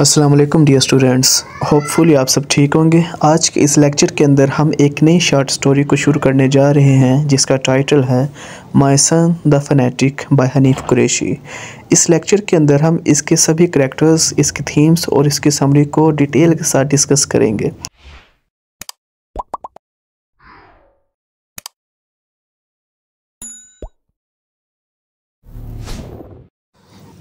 अस्सलाम वालेकुम dear students, hopefully आप सब ठीक होंगे। आज के इस लेक्चर के अंदर हम एक नई शॉर्ट स्टोरी को शुरू करने जा रहे हैं जिसका टाइटल है my son the fanatic by Hanif Kureishi. इस लेक्चर के अंदर हम इसके सभी करैक्टर्स, इसके थीम्स और इसकी समरी को डिटेल के साथ डिस्कस करेंगे।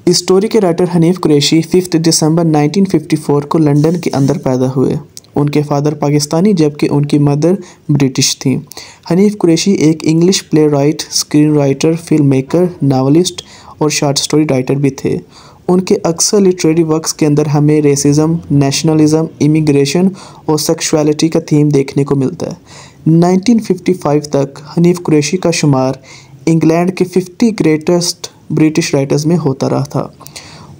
इस स्टोरी के राइटर हनीफ कुरैशी 5 दिसंबर 1954 को लंदन के अंदर पैदा हुए। उनके फादर पाकिस्तानी जबकि उनकी मदर ब्रिटिश थी। हनीफ कुरैशी एक English play right, screen writer, film maker, novelist और शॉर्ट स्टोरी राइटर भी थे। उनके अक्सर लिटरेरी वर्क्स के अंदर हमें रेसिज्म, नेशनलिज्म, इमिग्रेशन और सेक्सुअलिटी का थीम देखने को मिलता है। 1955 तक हनीफ कुरैशी का शुमार इंग्लैंड के 50 ग्रेटेस्ट ब्रिटिश राइटर्स में होता रहा था।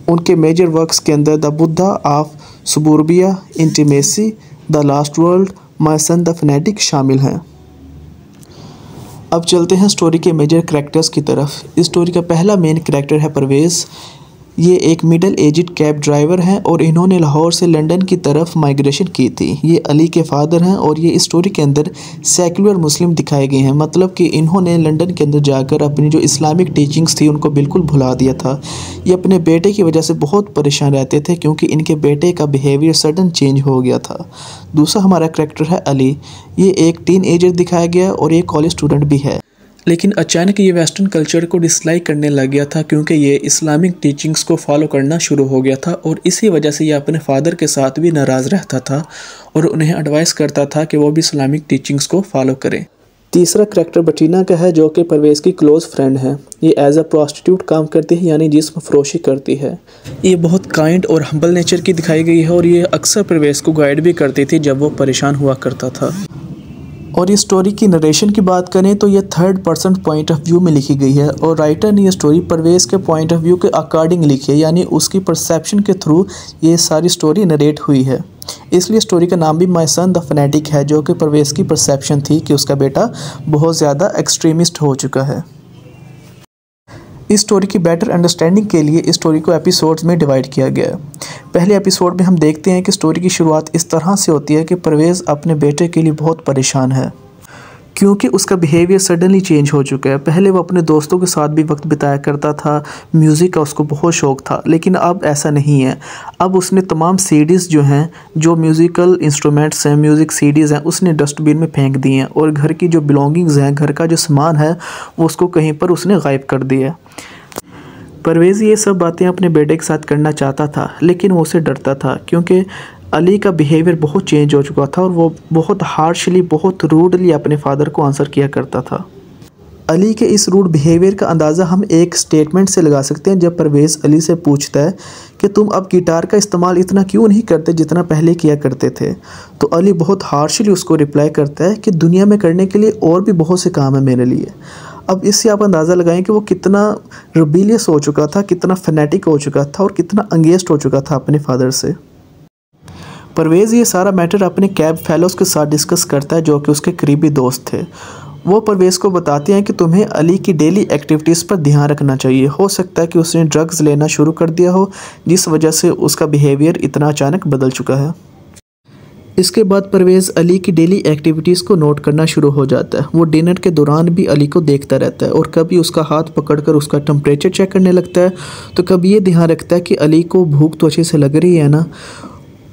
उनके मेजर वर्क्स के अंदर the Buddha of suburbia, intimacy, the last world, my son the fanatic शामिल हैं। अब चलते हैं स्टोरी के मेजर कैरेक्टर्स की तरफ। इस स्टोरी का पहला मेन कैरेक्टर है परवेज़। ये एक मिडिल एजिड कैब ड्राइवर हैं और इन्होंने लाहौर से लंदन की तरफ माइग्रेशन की थी। ये अली के फादर हैं और ये इस स्टोरी के अंदर सेकुलर मुस्लिम दिखाए गए हैं, मतलब कि इन्होंने लंदन के अंदर जाकर अपनी जो इस्लामिक टीचिंग्स थी उनको बिल्कुल भुला दिया था। ये अपने बेटे की वजह से बहुत परेशान रहते थे क्योंकि इनके बेटे का बिहेवियर सडन चेंज हो गया था। दूसरा हमारा करैक्टर है अली। ये एक टीन एजर दिखाया गया और ये कॉलेज स्टूडेंट भी है, लेकिन अचानक ये वेस्टर्न कल्चर को डिसलाइक करने लग गया था क्योंकि ये इस्लामिक टीचिंग्स को फॉलो करना शुरू हो गया था और इसी वजह से ये अपने फादर के साथ भी नाराज़ रहता था और उन्हें एडवाइस करता था कि वो भी इस्लामिक टीचिंग्स को फॉलो करें। तीसरा करैक्टर बटीना का है जो कि परवेज़ की क्लोज़ फ्रेंड है। ये एज अ प्रोस्टिट्यूट काम करती है, यानी जिस्म फरोशी करती है। ये बहुत काइंड और हम्बल नेचर की दिखाई गई है और ये अक्सर परवेज़ को गाइड भी करती थी जब वो परेशान हुआ करता था। और इस स्टोरी की नरेशन की बात करें तो ये 3rd person point of view में लिखी गई है और राइटर ने ये स्टोरी परवेज़ के पॉइंट ऑफ व्यू के अकॉर्डिंग लिखी है, यानी उसकी परसेप्शन के थ्रू ये सारी स्टोरी नरेट हुई है। इसलिए स्टोरी का नाम भी माय सन द फैनेटिक है, जो कि परवेज़ की परसेप्शन थी कि उसका बेटा बहुत ज़्यादा एक्सट्रीमिस्ट हो चुका है। इस स्टोरी की बेटर अंडरस्टैंडिंग के लिए इस स्टोरी को एपिसोड्स में डिवाइड किया गया है। पहले एपिसोड में हम देखते हैं कि स्टोरी की शुरुआत इस तरह से होती है कि परवेज़ अपने बेटे के लिए बहुत परेशान है क्योंकि उसका बिहेवियर सडनली चेंज हो चुका है। पहले वो अपने दोस्तों के साथ भी वक्त बिताया करता था, म्यूज़िक का उसको बहुत शौक़ था, लेकिन अब ऐसा नहीं है। अब उसने तमाम सीडीज़ जो हैं, जो म्यूज़िकल इंस्ट्रूमेंट्स हैं, म्यूज़िक सीडीज़ हैं, उसने डस्टबिन में फेंक दी हैं और घर की जो बिलोंगिंग्स हैं, घर का जो सामान है, वो उसको कहीं पर उसने गायब कर दिया। परवेज़ ये सब बातें अपने बेटे के साथ करना चाहता था, लेकिन वो उसे डरता था क्योंकि अली का बिहेवियर बहुत चेंज हो चुका था और वो बहुत हार्शली, बहुत रूडली अपने फादर को आंसर किया करता था। अली के इस रूड बिहेवियर का अंदाज़ा हम एक स्टेटमेंट से लगा सकते हैं जब परवेज़ अली से पूछता है कि तुम अब गिटार का इस्तेमाल इतना क्यों नहीं करते जितना पहले किया करते थे। तो अली बहुत हार्शली उसको रिप्लाई करता है कि दुनिया में करने के लिए और भी बहुत से काम है मेरे लिए। अब इससे आप अंदाज़ा लगाएं कि वो कितना रिबेलियस हो चुका था, कितना फैनेटिक हो चुका था और कितना अंगेस्ट हो चुका था अपने फादर से। परवेज़ ये सारा मैटर अपने कैब फेलोज़ के साथ डिस्कस करता है जो कि उसके करीबी दोस्त थे। वो परवेज़ को बताते हैं कि तुम्हें अली की डेली एक्टिविटीज़ पर ध्यान रखना चाहिए। हो सकता है कि उसने ड्रग्स लेना शुरू कर दिया हो, जिस वजह से उसका बिहेवियर इतना अचानक बदल चुका है। इसके बाद परवेज़ अली की डेली एक्टिविटीज़ को नोट करना शुरू हो जाता है। वो डिनर के दौरान भी अली को देखता रहता है और कभी उसका हाथ पकड़कर उसका टेम्परेचर चेक करने लगता है, तो कभी ये ध्यान रखता है कि अली को भूख तो अच्छे से लग रही है ना।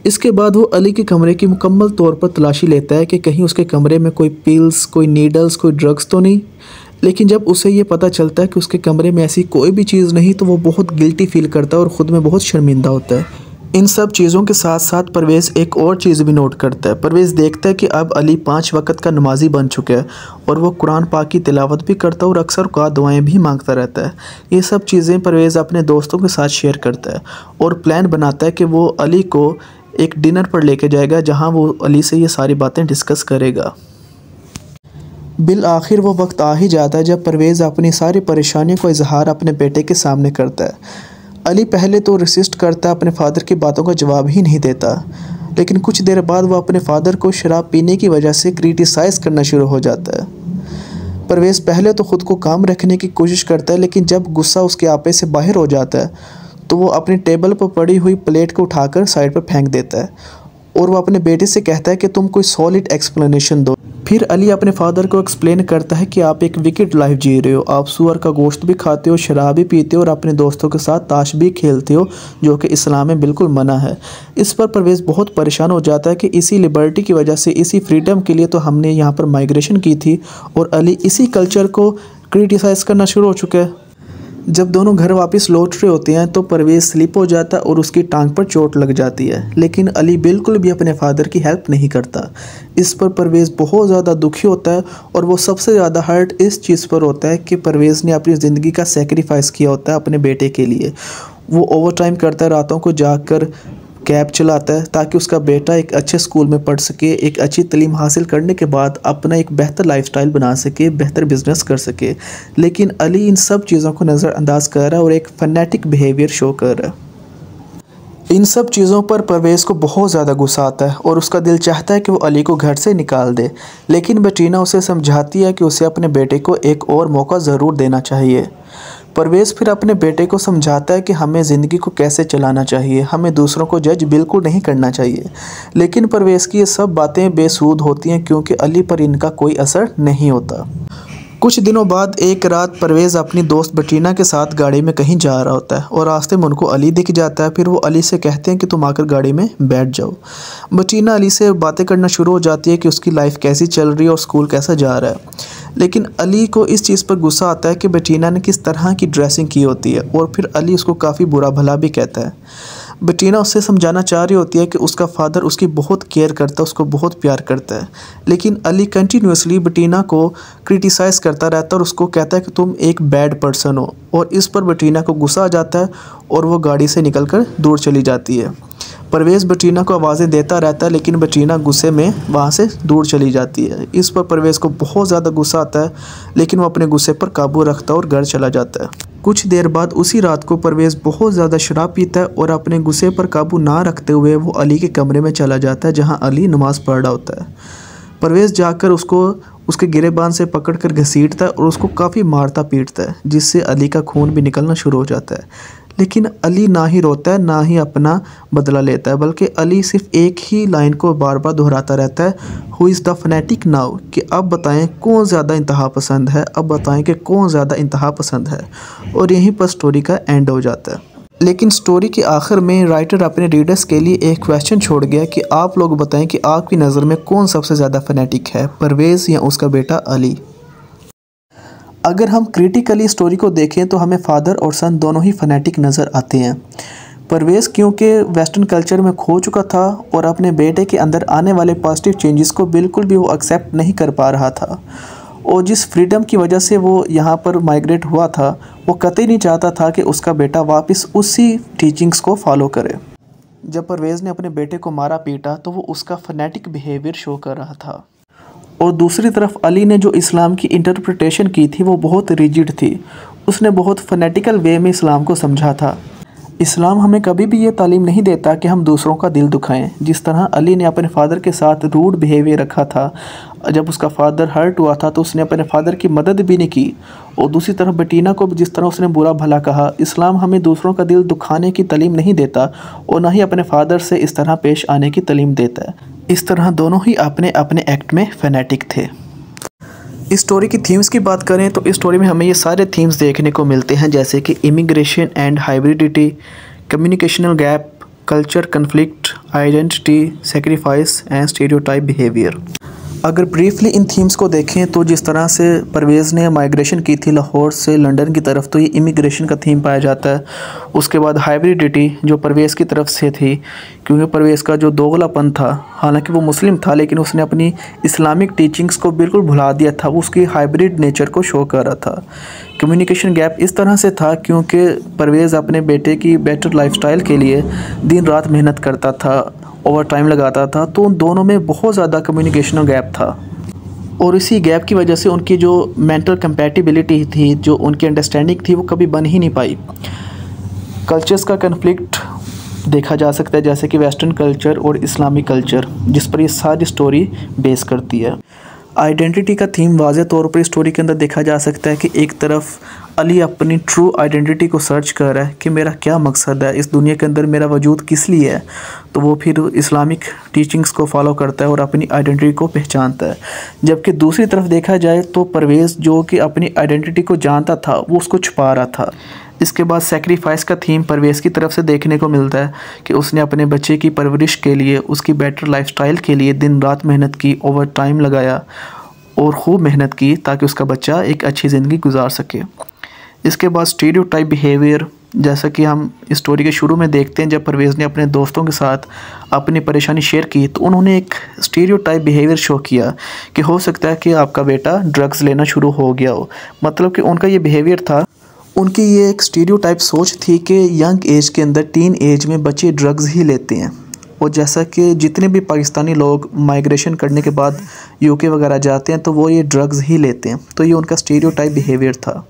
इसके बाद वो अली के कमरे की मुकम्मल तौर पर तलाशी लेता है कि कहीं उसके कमरे में कोई पिल्स, कोई नीडल्स, कोई ड्रग्स तो नहीं। लेकिन जब उसे ये पता चलता है कि उसके कमरे में ऐसी कोई भी चीज़ नहीं तो वो बहुत गिल्टी फील करता है और ख़ुद में बहुत शर्मिंदा होता है। इन सब चीज़ों के साथ साथ परवेज़ एक और चीज़ भी नोट करता है। परवेज़ देखता है कि अब अली 5 वक्त का नमाजी बन चुका है और वो कुरान पाक की तिलावत भी करता है और अक्सर का दुआएं भी मांगता रहता है। ये सब चीज़ें परवेज़ अपने दोस्तों के साथ शेयर करता है और प्लान बनाता है कि वो अली को एक डिनर पर लेके जाएगा जहां वो अली से ये सारी बातें डिस्कस करेगा। बिल आखिर वो वक्त आ ही जाता है जब परवेज़ अपनी सारी परेशानियों का इजहार अपने बेटे के सामने करता है। अली पहले तो रेसिस्ट करता है, अपने फादर की बातों का जवाब ही नहीं देता, लेकिन कुछ देर बाद वो अपने फादर को शराब पीने की वजह से क्रिटिसाइज़ करना शुरू हो जाता है। परवेज़ पहले तो ख़ुद को काम रखने की कोशिश करता है, लेकिन जब गुस्सा उसके आपे से बाहर हो जाता है तो वो अपनी टेबल पर पड़ी हुई प्लेट को उठाकर साइड पर फेंक देता है और वो अपने बेटे से कहता है कि तुम कोई सॉलिड एक्सप्लेनेशन दो। फिर अली अपने फादर को एक्सप्लेन करता है कि आप एक विकेट लाइफ जी रहे हो, आप सूअर का गोश्त भी खाते हो, शराब भी पीते हो और अपने दोस्तों के साथ ताश भी खेलते हो, जो कि इस्लाम में बिल्कुल मना है। इस पर परवेज़ बहुत परेशान हो जाता है कि इसी लिबर्टी की वजह से, इसी फ्रीडम के लिए तो हमने यहाँ पर माइग्रेशन की थी और अली इसी कल्चर को क्रिटिसाइज़ करना शुरू हो चुका है। जब दोनों घर वापस लौट रहे होते हैं तो परवेज़ स्लिप हो जाता है और उसकी टांग पर चोट लग जाती है, लेकिन अली बिल्कुल भी अपने फादर की हेल्प नहीं करता। इस पर परवेज़ बहुत ज़्यादा दुखी होता है और वो सबसे ज़्यादा हर्ट इस चीज़ पर होता है कि परवेज़ ने अपनी ज़िंदगी का सेक्रीफाइस किया होता है अपने बेटे के लिए। वो ओवर टाइम करता है, रातों को जाकर कैब चलाता है ताकि उसका बेटा एक अच्छे स्कूल में पढ़ सके, एक अच्छी तालीम हासिल करने के बाद अपना एक बेहतर लाइफस्टाइल बना सके, बेहतर बिजनेस कर सके। लेकिन अली इन सब चीज़ों को नज़रअंदाज कर रहा है और एक फैनेटिक बिहेवियर शो कर रहा है। इन सब चीज़ों पर परवेज़ को बहुत ज़्यादा गुस्सा आता है और उसका दिल चाहता है कि वो अली को घर से निकाल दे, लेकिन बेटीना उसे समझाती है कि उसे अपने बेटे को एक और मौका ज़रूर देना चाहिए। परवेज़ फिर अपने बेटे को समझाता है कि हमें ज़िंदगी को कैसे चलाना चाहिए, हमें दूसरों को जज बिल्कुल नहीं करना चाहिए। लेकिन परवेज़ की ये सब बातें बेसूद होती हैं क्योंकि अली पर इनका कोई असर नहीं होता। कुछ दिनों बाद एक रात परवेज़ अपनी दोस्त बेटीना के साथ गाड़ी में कहीं जा रहा होता है और रास्ते में उनको अली दिख जाता है। फिर वो अली से कहते हैं कि तुम आकर गाड़ी में बैठ जाओ। बेटीना अली से बातें करना शुरू हो जाती है कि उसकी लाइफ कैसी चल रही है और स्कूल कैसा जा रहा है। लेकिन अली को इस चीज़ पर गुस्सा आता है कि बेटीना ने किस तरह की ड्रेसिंग की होती है और फिर अली उसको काफ़ी बुरा भला भी कहता है। बेटीना उससे समझाना चाह रही होती है कि उसका फादर उसकी बहुत केयर करता है, उसको बहुत प्यार करता है, लेकिन अली कंटिन्यूसली बेटीना को क्रिटिसाइज़ करता रहता है और उसको कहता है कि तुम एक बैड पर्सन हो। और इस पर बेटीना को गुस्सा आ जाता है और वो गाड़ी से निकलकर दूर चली जाती है। परवेज़ बेटीना को आवाज़ें देता रहता है लेकिन बेटीना गुस्से में वहाँ से दूर चली जाती है। इस पर परवेज़ को बहुत ज़्यादा गुस्सा आता है, लेकिन वो अपने गुस्से पर काबू रखता है और घर चला जाता है। कुछ देर बाद उसी रात को परवेज़ बहुत ज़्यादा शराब पीता है और अपने गुस्से पर काबू ना रखते हुए वो अली के कमरे में चला जाता है जहाँ अली नमाज़ पढ़ रहा होता है। परवेज़ जाकर उसको उसके गिरेबान से पकड़कर घसीटता है और उसको काफ़ी मारता पीटता है, जिससे अली का खून भी निकलना शुरू हो जाता है। लेकिन अली ना ही रोता है ना ही अपना बदला लेता है, बल्कि अली सिर्फ एक ही लाइन को बार बार दोहराता रहता है, who is the phonetic now, कि अब बताएं कौन ज़्यादा इंतहा पसंद है, अब बताएं कि कौन ज़्यादा इंतहा पसंद है। और यहीं पर स्टोरी का एंड हो जाता है। लेकिन स्टोरी के आखिर में राइटर अपने रीडर्स के लिए एक क्वेश्चन छोड़ गया कि आप लोग बताएं कि आपकी नज़र में कौन सबसे ज़्यादा फनेटिक है, परवेज़ या उसका बेटा अली। अगर हम क्रिटिकली स्टोरी को देखें तो हमें फादर और सन दोनों ही फनेटिक नज़र आते हैं। परवेज़ क्योंकि वेस्टर्न कल्चर में खो चुका था और अपने बेटे के अंदर आने वाले पॉजिटिव चेंजेस को बिल्कुल भी वो एक्सेप्ट नहीं कर पा रहा था, और जिस फ्रीडम की वजह से वो यहाँ पर माइग्रेट हुआ था, वो कतई नहीं चाहता था कि उसका बेटा वापस उसी टीचिंग्स को फॉलो करे। जब परवेज़ ने अपने बेटे को मारा पीटा तो वो उसका फनेटिक बिहेवियर शो कर रहा था, और दूसरी तरफ अली ने जो इस्लाम की इंटरप्रिटेशन की थी वो बहुत रिजिड थी। उसने बहुत फनेटिकल वे में इस्लाम को समझा था। इस्लाम हमें कभी भी ये तालीम नहीं देता कि हम दूसरों का दिल दुखाएं। जिस तरह अली ने अपने फादर के साथ रूड बिहेवियर रखा था, जब उसका फादर हर्ट हुआ था तो उसने अपने फादर की मदद भी नहीं की, और दूसरी तरफ बेटीना को जिस तरह उसने बुरा भला कहा। इस्लाम हमें दूसरों का दिल दुखाने की तालीम नहीं देता और ना ही अपने फादर से इस तरह पेश आने की तालीम देता है। इस तरह दोनों ही अपने अपने एक्ट में फैनेटिक थे। इस स्टोरी की थीम्स की बात करें तो इस स्टोरी में हमें ये सारे थीम्स देखने को मिलते हैं, जैसे कि immigration and hybridity, communicational gap, culture conflict, identity, sacrifice and stereotype behaviour. अगर ब्रीफली इन थीम्स को देखें तो जिस तरह से परवेज़ ने माइग्रेशन की थी लाहौर से लंदन की तरफ, तो ये इमिग्रेशन का थीम पाया जाता है। उसके बाद हाइब्रिडिटी जो परवेज़ की तरफ से थी, क्योंकि परवेज़ का जो दोगलापन था, हालांकि वो मुस्लिम था लेकिन उसने अपनी इस्लामिक टीचिंग्स को बिल्कुल भुला दिया था, वो उसकी हाइब्रिड नेचर को शो कर रहा था। कम्युनिकेशन गैप इस तरह से था क्योंकि परवेज़ अपने बेटे की बेटर लाइफस्टाइल के लिए दिन रात मेहनत करता था, ओवर टाइम लगाता था, तो उन दोनों में बहुत ज़्यादा कम्युनिकेशनल गैप था, और इसी गैप की वजह से उनकी जो मेंटल कंपैटिबिलिटी थी, जो उनकी अंडरस्टैंडिंग थी, वो कभी बन ही नहीं पाई। कल्चर्स का कन्फ्लिक्ट देखा जा सकता है, जैसे कि वेस्टर्न कल्चर और इस्लामिक कल्चर, जिस पर ये सारी स्टोरी बेस करती है। आइडेंटिटी का थीम वाज़े तौर पर स्टोरी के अंदर देखा जा सकता है कि एक तरफ अली अपनी ट्रू आइडेंटिटी को सर्च कर रहा है कि मेरा क्या मकसद है इस दुनिया के अंदर, मेरा वजूद किस लिए है। तो वो फिर इस्लामिक टीचिंग्स को फॉलो करता है और अपनी आइडेंटिटी को पहचानता है। जबकि दूसरी तरफ देखा जाए तो परवेज़ जो कि अपनी आइडेंटिटी को जानता था वो उसको छुपा रहा था। इसके बाद सेक्रीफाइस का थीम परवेज़ की तरफ से देखने को मिलता है कि उसने अपने बच्चे की परवरिश के लिए, उसकी बेटर लाइफस्टाइल के लिए दिन रात मेहनत की, ओवर टाइम लगाया और खूब मेहनत की ताकि उसका बच्चा एक अच्छी ज़िंदगी गुजार सके। इसके बाद स्टीरियोटाइप बिहेवियर, जैसा कि हम इस स्टोरी के शुरू में देखते हैं, जब परवेज़ ने अपने दोस्तों के साथ अपनी परेशानी शेयर की तो उन्होंने एक स्टीरियोटाइप बिहेवियर शो किया कि हो सकता है कि आपका बेटा ड्रग्स लेना शुरू हो गया हो। मतलब कि उनका ये बिहेवियर था, उनकी ये एक स्टीरियोटाइप सोच थी कि यंग एज के अंदर, टीन एज में बच्चे ड्रग्स ही लेते हैं। और जैसा कि जितने भी पाकिस्तानी लोग माइग्रेशन करने के बाद यूके वगैरह जाते हैं तो वो ये ड्रग्स ही लेते हैं। तो ये उनका स्टीरियोटाइप बिहेवियर था।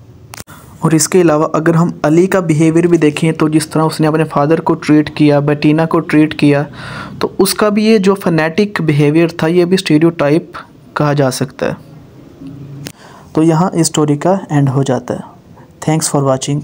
और इसके अलावा अगर हम अली का बिहेवियर भी देखें तो जिस तरह उसने अपने फादर को ट्रीट किया, बेटीना को ट्रीट किया, तो उसका भी ये जो फनेटिक बिहेवियर था ये भी स्टीरियोटाइप कहा जा सकता है। तो यहाँ इस स्टोरी का एंड हो जाता है। Thanks for watching.